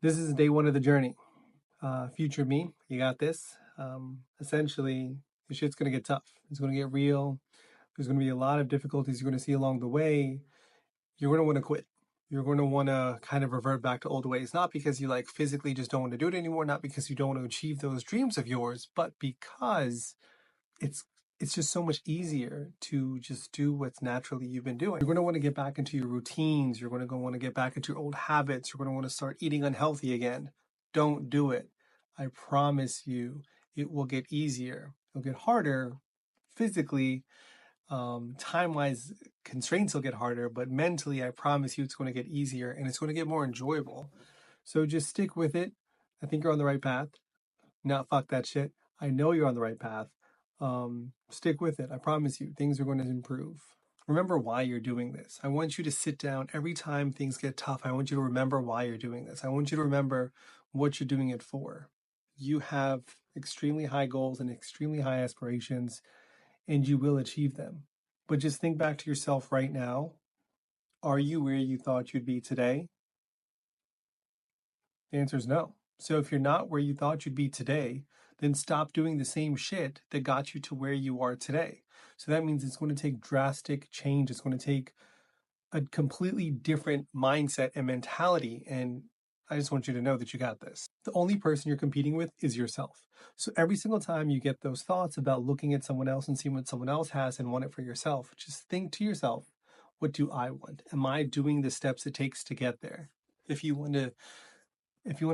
This is day one of the journey. Future me, you got this. Essentially, the shit's going to get tough. It's going to get real. There's going to be a lot of difficulties you're going to see along the way. You're going to want to quit. You're going to want to kind of revert back to old ways, not because you like physically just don't want to do it anymore, not because you don't want to achieve those dreams of yours, but because it's it's just so much easier to just do what's naturally you've been doing. You're going to want to get back into your routines. You're going to want to get back into your old habits. You're going to want to start eating unhealthy again. Don't do it. I promise you, it will get easier. It'll get harder physically, time-wise, constraints will get harder, but mentally, I promise you, it's going to get easier and it's going to get more enjoyable. So just stick with it. I think you're on the right path. Not fuck that shit. I know you're on the right path. Stick with it. I promise you, things are going to improve. Remember why you're doing this. I want you to sit down every time things get tough. I want you to remember why you're doing this. I want you to remember what you're doing it for. You have extremely high goals and extremely high aspirations, and you will achieve them. But just think back to yourself right now. Are you where you thought you'd be today? The answer is no. So if you're not where you thought you'd be today, then stop doing the same shit that got you to where you are today. So that means it's going to take drastic change. It's going to take a completely different mindset and mentality. And I just want you to know that you got this. The only person you're competing with is yourself. So every single time you get those thoughts about looking at someone else and seeing what someone else has and want it for yourself, just think to yourself, what do I want? Am I doing the steps it takes to get there? If you want to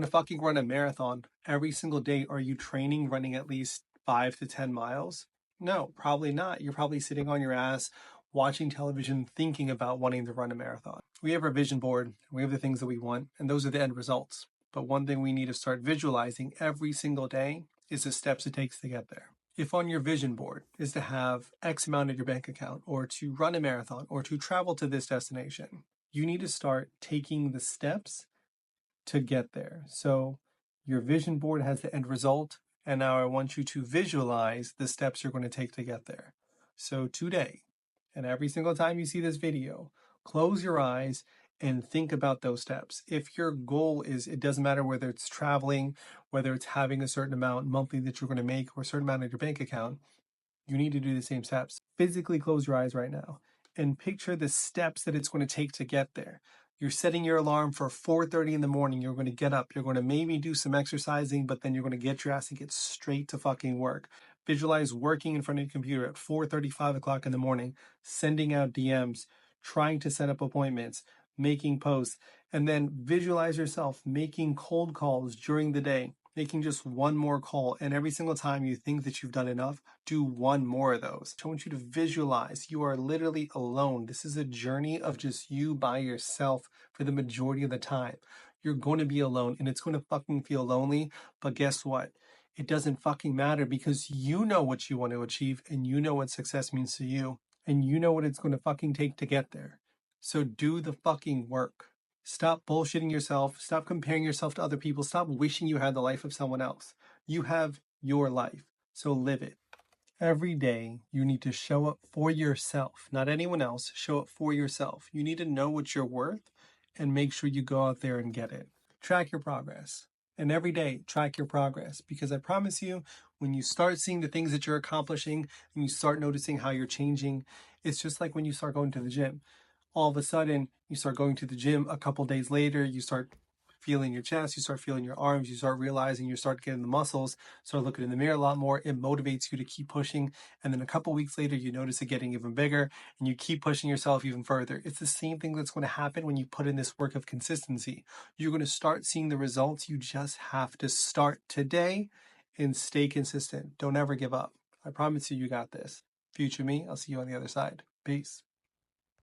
fucking run a marathon every single day, are you training running at least 5 to 10 miles? No, probably not. You're probably sitting on your ass watching television thinking about wanting to run a marathon. We have our vision board, we have the things that we want, and those are the end results. But one thing we need to start visualizing every single day is the steps it takes to get there. If on your vision board is to have X amount in your bank account, or to run a marathon, or to travel to this destination, you need to start taking the steps to get there. So your vision board has the end result, and now I want you to visualize the steps you're going to take to get there. So today, and every single time you see this video, close your eyes and think about those steps. If your goal is, it doesn't matter whether it's traveling, whether it's having a certain amount monthly that you're going to make, or a certain amount in your bank account, you need to do the same steps. Physically close your eyes right now and picture the steps that it's going to take to get there. You're setting your alarm for 4:30 in the morning. You're going to get up. You're going to maybe do some exercising, but then you're going to get your ass and get straight to fucking work. Visualize working in front of your computer at 4:30, 5 o'clock in the morning, sending out DMs, trying to set up appointments, making posts, and then visualize yourself making cold calls during the day, making just one more call. And every single time you think that you've done enough, do one more of those. I want you to visualize you are literally alone. This is a journey of just you by yourself for the majority of the time. You're going to be alone and it's going to fucking feel lonely. But guess what? It doesn't fucking matter because you know what you want to achieve and you know what success means to you and you know what it's going to fucking take to get there. So do the fucking work. Stop bullshitting yourself. Stop comparing yourself to other people. Stop wishing you had the life of someone else. You have your life, so live it. Every day, you need to show up for yourself, not anyone else. Show up for yourself. You need to know what you're worth and make sure you go out there and get it. Track your progress. And every day, track your progress because I promise you, when you start seeing the things that you're accomplishing and you start noticing how you're changing, it's just like when you start going to the gym. All of a sudden, you start going to the gym. A couple days later, you start feeling your chest, you start feeling your arms, you start realizing you start getting the muscles, start looking in the mirror a lot more. It motivates you to keep pushing. And then a couple weeks later, you notice it getting even bigger and you keep pushing yourself even further. It's the same thing that's going to happen when you put in this work of consistency. You're going to start seeing the results. You just have to start today and stay consistent. Don't ever give up. I promise you, you got this. Future me, I'll see you on the other side. Peace.